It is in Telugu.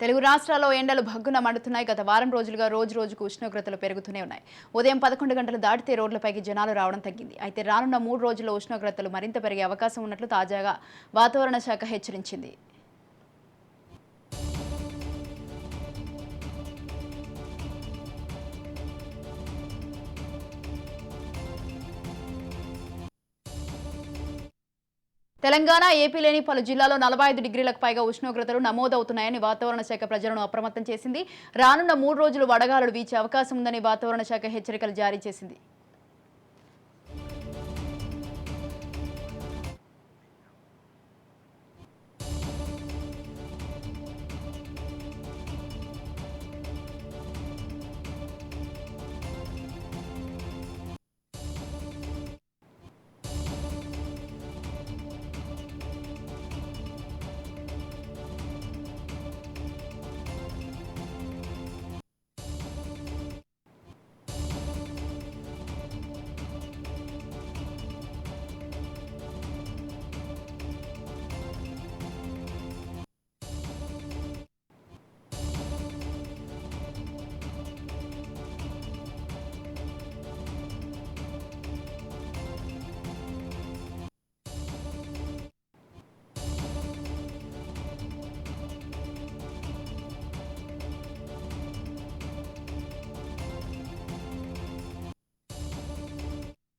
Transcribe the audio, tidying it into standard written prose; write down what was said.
తెలుగు రాష్ట్రాల్లో ఎండలు భగ్గున మండుతున్నాయి. గత వారం రోజులుగా రోజుకు ఉష్ణోగ్రతలు పెరుగుతూనే ఉన్నాయి. ఉదయం 11 గంటలు దాటితే రోడ్లపైకి జనాలు రావడం తగ్గింది. అయితే రానున్న 3 రోజుల్లో ఉష్ణోగ్రతలు మరింత పెరిగే అవకాశం ఉన్నట్లు తాజాగా వాతావరణ శాఖ హెచ్చరించింది. తెలంగాణ, ఏపీలోని పలు జిల్లాల్లో 45 డిగ్రీలకు పైగా ఉష్ణోగ్రతలు నమోదవుతున్నాయని వాతావరణ శాఖ ప్రజలను అప్రమత్తం చేసింది. రానున్న 3 రోజులు వడగాలులు వీచే అవకాశం ఉందని వాతావరణ శాఖ హెచ్చరికలు జారీ చేసింది.